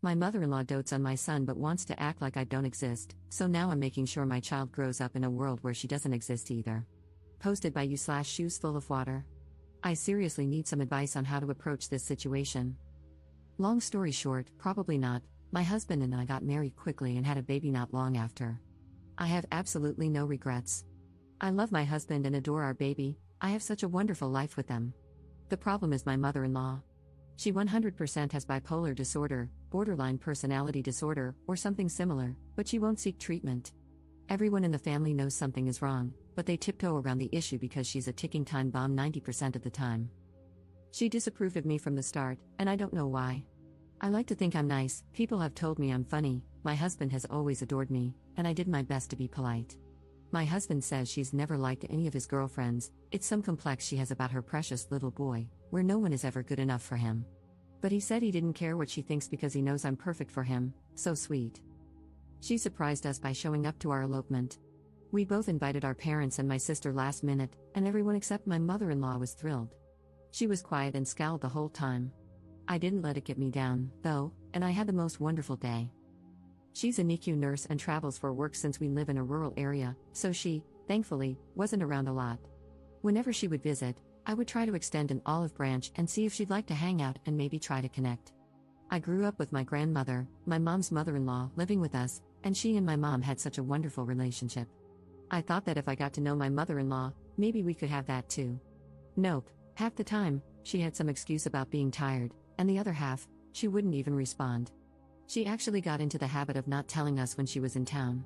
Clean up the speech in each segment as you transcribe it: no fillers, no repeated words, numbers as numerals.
My mother-in-law dotes on my son but wants to act like I don't exist, so now I'm making sure my child grows up in a world where she doesn't exist either. Posted by you/shoes full of water. I seriously need some advice on how to approach this situation. Long story short, probably not. My husband and I got married quickly and had a baby not long after. I have absolutely no regrets. I love my husband and adore our baby. I have such a wonderful life with them. The problem is my mother-in-law. She 100% has bipolar disorder, borderline personality disorder, or something similar, but she won't seek treatment. Everyone in the family knows something is wrong, but they tiptoe around the issue because she's a ticking time bomb 90% of the time. She disapproved of me from the start, and I don't know why. I like to think I'm nice, people have told me I'm funny, my husband has always adored me, and I did my best to be polite. My husband says she's never liked any of his girlfriends, it's some complex she has about her precious little boy, where no one is ever good enough for him. But he said he didn't care what she thinks because he knows I'm perfect for him, so sweet. She surprised us by showing up to our elopement. We both invited our parents and my sister last minute, and everyone except my mother-in-law was thrilled. She was quiet and scowled the whole time. I didn't let it get me down, though, and I had the most wonderful day. She's a NICU nurse and travels for work since we live in a rural area, so she, thankfully, wasn't around a lot. Whenever she would visit, I would try to extend an olive branch and see if she'd like to hang out and maybe try to connect. I grew up with my grandmother, my mom's mother-in-law, living with us, and she and my mom had such a wonderful relationship. I thought that if I got to know my mother-in-law, maybe we could have that too. Nope, half the time, she had some excuse about being tired, and the other half, she wouldn't even respond. She actually got into the habit of not telling us when she was in town.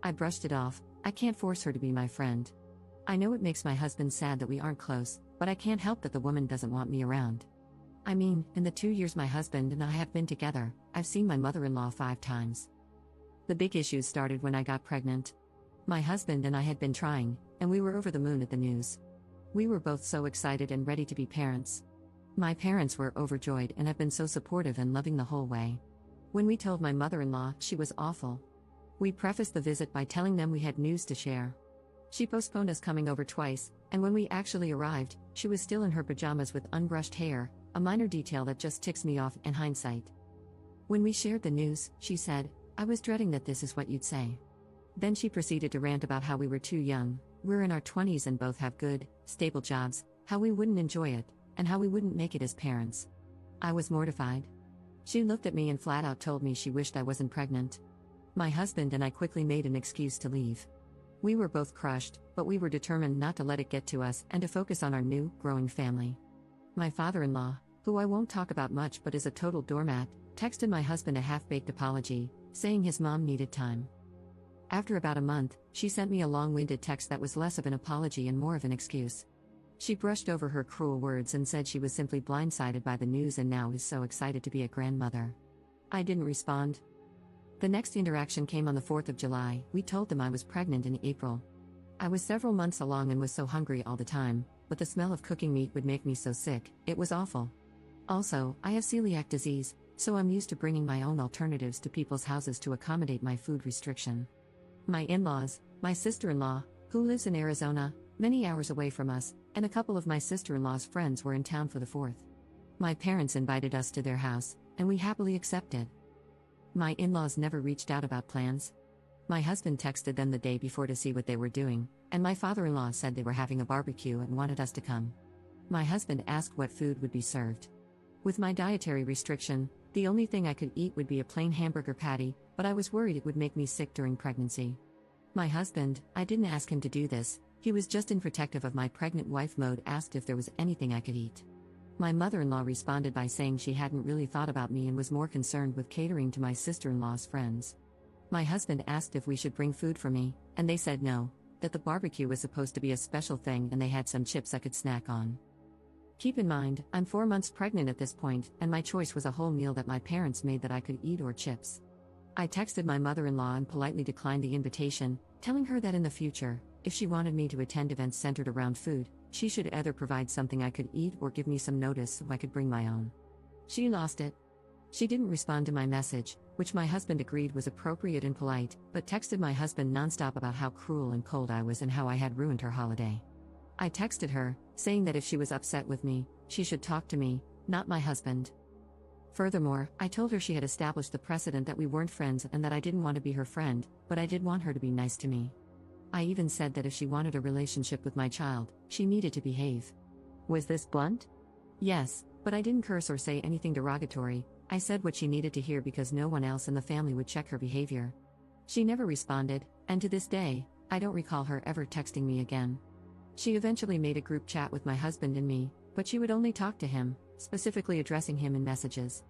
I brushed it off. I can't force her to be my friend. I know it makes my husband sad that we aren't close, but I can't help that the woman doesn't want me around. I mean, in the 2 years my husband and I have been together, I've seen my mother-in-law 5 times. The big issues started when I got pregnant. My husband and I had been trying, and we were over the moon at the news. We were both so excited and ready to be parents. My parents were overjoyed and have been so supportive and loving the whole way. When we told my mother-in-law, she was awful. We prefaced the visit by telling them we had news to share. She postponed us coming over twice, and when we actually arrived, she was still in her pajamas with unbrushed hair, a minor detail that just ticks me off in hindsight. When we shared the news, she said, "I was dreading that this is what you'd say." Then she proceeded to rant about how we were too young, we're in our 20s and both have good, stable jobs, how we wouldn't enjoy it, and how we wouldn't make it as parents. I was mortified. She looked at me and flat out told me she wished I wasn't pregnant. My husband and I quickly made an excuse to leave. We were both crushed, but we were determined not to let it get to us and to focus on our new, growing family. My father-in-law, who I won't talk about much but is a total doormat, texted my husband a half-baked apology, saying his mom needed time. After about a month, she sent me a long-winded text that was less of an apology and more of an excuse. She brushed over her cruel words and said she was simply blindsided by the news and now is so excited to be a grandmother. I didn't respond. The next interaction came on the 4th of July. We told them I was pregnant in April. I was several months along and was so hungry all the time, but the smell of cooking meat would make me so sick, it was awful. Also, I have celiac disease, so I'm used to bringing my own alternatives to people's houses to accommodate my food restriction. My in-laws, my sister-in-law, who lives in Arizona, many hours away from us, and a couple of my sister-in-law's friends were in town for the 4th. My parents invited us to their house, and we happily accepted. My in-laws never reached out about plans. My husband texted them the day before to see what they were doing, and my father-in-law said they were having a barbecue and wanted us to come. My husband asked what food would be served. With my dietary restriction, the only thing I could eat would be a plain hamburger patty, but I was worried it would make me sick during pregnancy. My husband, I didn't ask him to do this. He was just in protective of my pregnant wife mode, asked if there was anything I could eat. My mother-in-law responded by saying she hadn't really thought about me and was more concerned with catering to my sister-in-law's friends. My husband asked if we should bring food for me, and they said no, that the barbecue was supposed to be a special thing and they had some chips I could snack on. Keep in mind, I'm 4 months pregnant at this point, and my choice was a whole meal that my parents made that I could eat or chips. I texted my mother-in-law and politely declined the invitation, telling her that in the future, if she wanted me to attend events centered around food, she should either provide something I could eat or give me some notice so I could bring my own. She lost it. She didn't respond to my message, which my husband agreed was appropriate and polite, but texted my husband nonstop about how cruel and cold I was and how I had ruined her holiday. I texted her, saying that if she was upset with me, she should talk to me, not my husband. Furthermore, I told her she had established the precedent that we weren't friends and that I didn't want to be her friend, but I did want her to be nice to me. I even said that if she wanted a relationship with my child, she needed to behave. Was this blunt? Yes, but I didn't curse or say anything derogatory. I said what she needed to hear because no one else in the family would check her behavior. She never responded, and to this day, I don't recall her ever texting me again. She eventually made a group chat with my husband and me, but she would only talk to him, specifically addressing him in messages.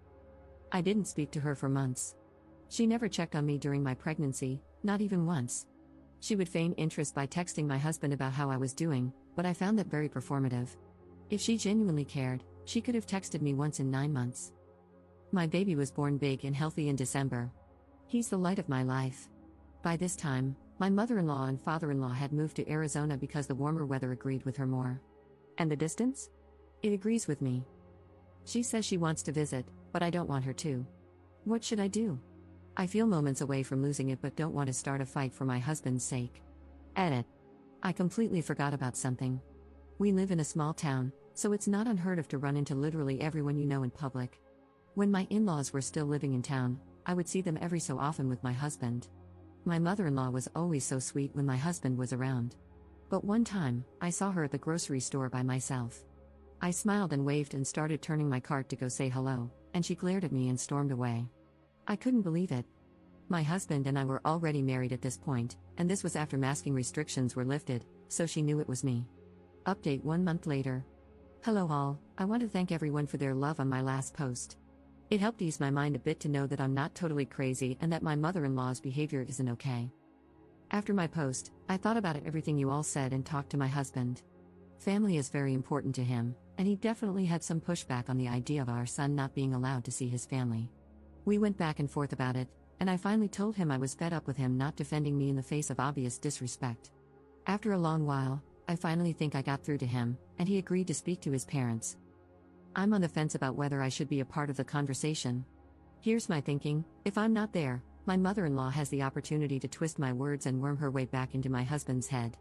I didn't speak to her for months. She never checked on me during my pregnancy, not even once. She would feign interest by texting my husband about how I was doing, but I found that very performative. If she genuinely cared, she could have texted me once in 9 months. My baby was born big and healthy in December. He's the light of my life. By this time, my mother-in-law and father-in-law had moved to Arizona because the warmer weather agreed with her more. And the distance? It agrees with me. She says she wants to visit, but I don't want her to. What should I do? I feel moments away from losing it but don't want to start a fight for my husband's sake. Edit. I completely forgot about something. We live in a small town, so it's not unheard of to run into literally everyone you know in public. When my in-laws were still living in town, I would see them every so often with my husband. My mother-in-law was always so sweet when my husband was around. But one time, I saw her at the grocery store by myself. I smiled and waved and started turning my cart to go say hello, and she glared at me and stormed away. I couldn't believe it. My husband and I were already married at this point, and this was after masking restrictions were lifted, so she knew it was me. Update 1 month later. Hello all, I want to thank everyone for their love on my last post. It helped ease my mind a bit to know that I'm not totally crazy and that my mother-in-law's behavior isn't okay. After my post, I thought about everything you all said and talked to my husband. Family is very important to him, and he definitely had some pushback on the idea of our son not being allowed to see his family. We went back and forth about it, and I finally told him I was fed up with him not defending me in the face of obvious disrespect. After a long while, I finally think I got through to him, and he agreed to speak to his parents. I'm on the fence about whether I should be a part of the conversation. Here's my thinking: if I'm not there, my mother-in-law has the opportunity to twist my words and worm her way back into my husband's head.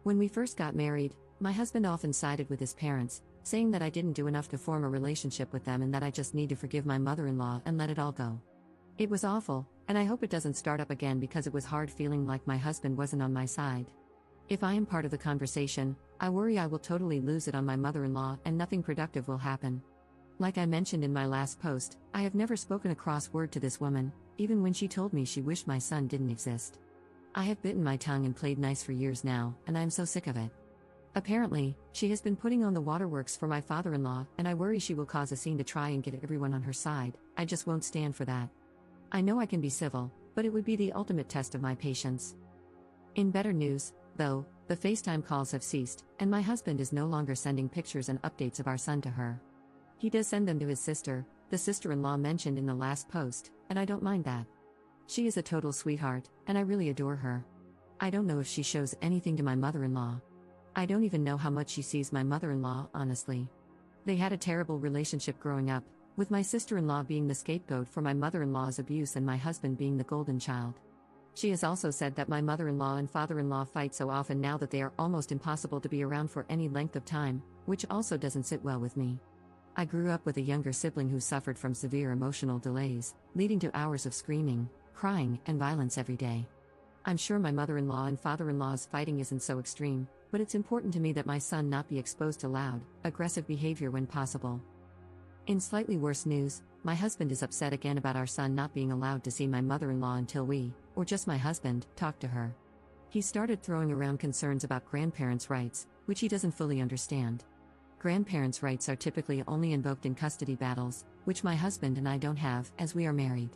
When we first got married, my husband often sided with his parents, saying that I didn't do enough to form a relationship with them and that I just need to forgive my mother-in-law and let it all go. It was awful, and I hope it doesn't start up again because it was hard feeling like my husband wasn't on my side. If I am part of the conversation, I worry I will totally lose it on my mother-in-law and nothing productive will happen. Like I mentioned in my last post, I have never spoken a cross word to this woman, even when she told me she wished my son didn't exist. I have bitten my tongue and played nice for years now, and I am so sick of it. Apparently, she has been putting on the waterworks for my father-in-law, and I worry she will cause a scene to try and get everyone on her side. I just won't stand for that. I know I can be civil, but it would be the ultimate test of my patience. In better news, though, the FaceTime calls have ceased, and my husband is no longer sending pictures and updates of our son to her. He does send them to his sister, the sister-in-law mentioned in the last post, and I don't mind that. She is a total sweetheart, and I really adore her. I don't know if she shows anything to my mother-in-law. I don't even know how much she sees my mother-in-law, honestly. They had a terrible relationship growing up, with my sister-in-law being the scapegoat for my mother-in-law's abuse and my husband being the golden child. She has also said that my mother-in-law and father-in-law fight so often now that they are almost impossible to be around for any length of time, which also doesn't sit well with me. I grew up with a younger sibling who suffered from severe emotional delays, leading to hours of screaming, crying, and violence every day. I'm sure my mother-in-law and father-in-law's fighting isn't so extreme, but it's important to me that my son not be exposed to loud, aggressive behavior when possible. In slightly worse news, my husband is upset again about our son not being allowed to see my mother-in-law until we, or just my husband, talk to her. He started throwing around concerns about grandparents' rights, which he doesn't fully understand. Grandparents' rights are typically only invoked in custody battles, which my husband and I don't have, as we are married.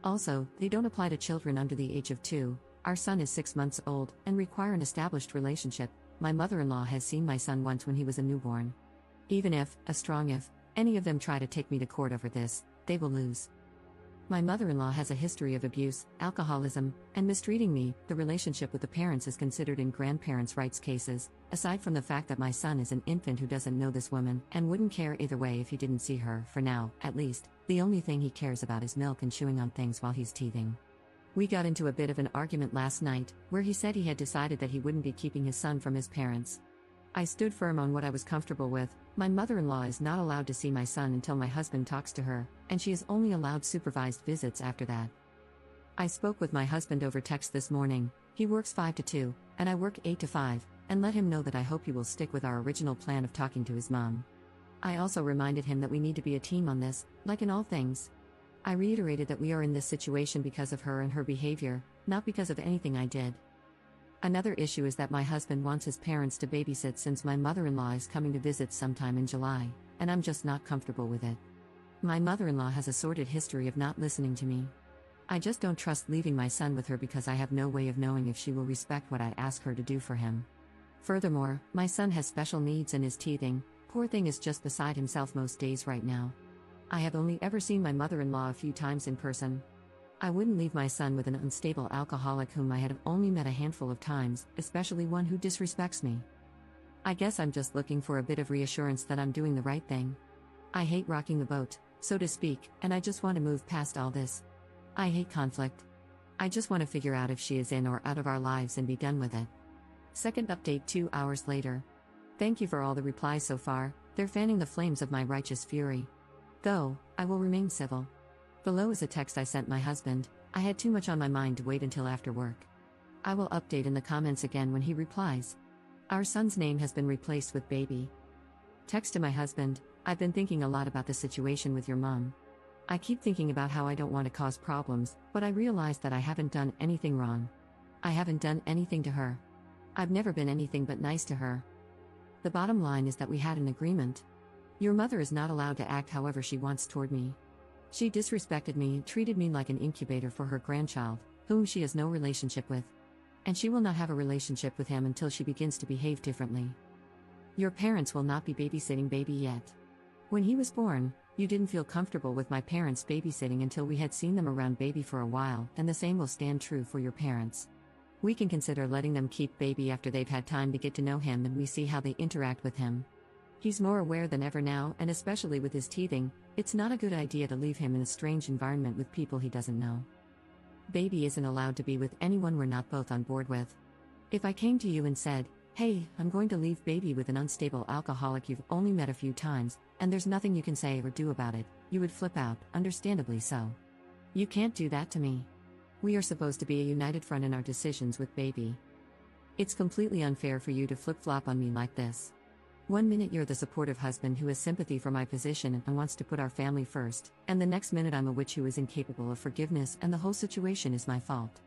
Also, they don't apply to children under the age of 2. Our son is 6 months old, and require an established relationship. My mother-in-law has seen my son once when he was a newborn. Even if, a strong if, any of them try to take me to court over this, they will lose. My mother-in-law has a history of abuse, alcoholism, and mistreating me. The relationship with the parents is considered in grandparents' rights cases, aside from the fact that my son is an infant who doesn't know this woman and wouldn't care either way if he didn't see her. For now, at least, the only thing he cares about is milk and chewing on things while he's teething. We got into a bit of an argument last night, where he said he had decided that he wouldn't be keeping his son from his parents. I stood firm on what I was comfortable with. My mother-in-law is not allowed to see my son until my husband talks to her, and she is only allowed supervised visits after that. I spoke with my husband over text this morning. He works 5 to 2, and I work 8 to 5, and let him know that I hope he will stick with our original plan of talking to his mom. I also reminded him that we need to be a team on this, like in all things. I reiterated that we are in this situation because of her and her behavior, not because of anything I did. Another issue is that my husband wants his parents to babysit since my mother-in-law is coming to visit sometime in July, and I'm just not comfortable with it. My mother-in-law has a sordid history of not listening to me. I just don't trust leaving my son with her because I have no way of knowing if she will respect what I ask her to do for him. Furthermore, my son has special needs and is teething. Poor thing is just beside himself most days right now. I have only ever seen my mother-in-law a few times in person. I wouldn't leave my son with an unstable alcoholic whom I had only met a handful of times, especially one who disrespects me. I guess I'm just looking for a bit of reassurance that I'm doing the right thing. I hate rocking the boat, so to speak, and I just want to move past all this. I hate conflict. I just want to figure out if she is in or out of our lives and be done with it. Second update 2 hours later. Thank you for all the replies so far, they're fanning the flames of my righteous fury. Though, I will remain civil. Below is a text I sent my husband. I had too much on my mind to wait until after work. I will update in the comments again when he replies. Our son's name has been replaced with baby. Text to my husband, I've been thinking a lot about the situation with your mom. I keep thinking about how I don't want to cause problems, but I realize that I haven't done anything wrong. I haven't done anything to her. I've never been anything but nice to her. The bottom line is that we had an agreement. Your mother is not allowed to act however she wants toward me. She disrespected me and treated me like an incubator for her grandchild, whom she has no relationship with. And she will not have a relationship with him until she begins to behave differently. Your parents will not be babysitting baby yet. When he was born, you didn't feel comfortable with my parents babysitting until we had seen them around baby for a while, and the same will stand true for your parents. We can consider letting them keep baby after they've had time to get to know him and we see how they interact with him. He's more aware than ever now, and especially with his teething, it's not a good idea to leave him in a strange environment with people he doesn't know. Baby isn't allowed to be with anyone we're not both on board with. If I came to you and said, hey, I'm going to leave baby with an unstable alcoholic you've only met a few times, and there's nothing you can say or do about it, you would flip out, understandably so. You can't do that to me. We are supposed to be a united front in our decisions with baby. It's completely unfair for you to flip-flop on me like this. 1 minute you're the supportive husband who has sympathy for my position and wants to put our family first, and the next minute I'm a witch who is incapable of forgiveness and the whole situation is my fault.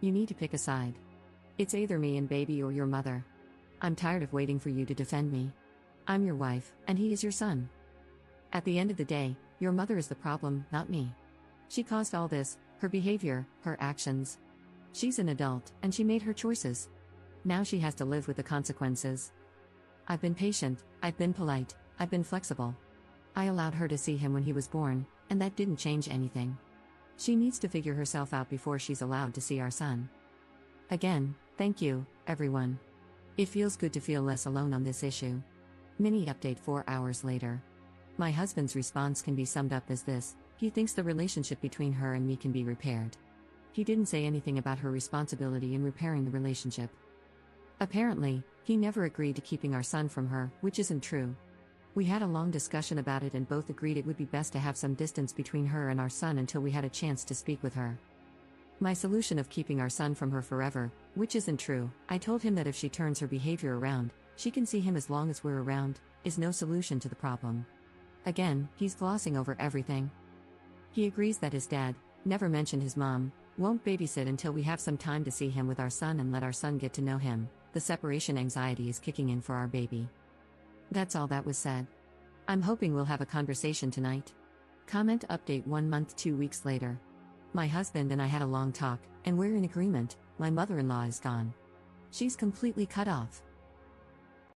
You need to pick a side. It's either me and baby or your mother. I'm tired of waiting for you to defend me. I'm your wife, and he is your son. At the end of the day, your mother is the problem, not me. She caused all this, her behavior, her actions. She's an adult, and she made her choices. Now she has to live with the consequences. I've been patient, I've been polite, I've been flexible. I allowed her to see him when he was born, and that didn't change anything. She needs to figure herself out before she's allowed to see our son. Again, thank you, everyone. It feels good to feel less alone on this issue. Mini update 4 hours later. My husband's response can be summed up as this: he thinks the relationship between her and me can be repaired. He didn't say anything about her responsibility in repairing the relationship. Apparently, he never agreed to keeping our son from her, which isn't true. We had a long discussion about it and both agreed it would be best to have some distance between her and our son until we had a chance to speak with her. My solution of keeping our son from her forever, which isn't true, I told him that if she turns her behavior around, she can see him as long as we're around, is no solution to the problem. Again, he's glossing over everything. He agrees that his dad, never mentioned his mom, won't babysit until we have some time to see him with our son and let our son get to know him. The separation anxiety is kicking in for our baby. That's all that was said. I'm hoping we'll have a conversation tonight. Comment update 1 month 2 weeks later. My husband and I had a long talk, and we're in agreement. My mother-in-law is gone. She's completely cut off.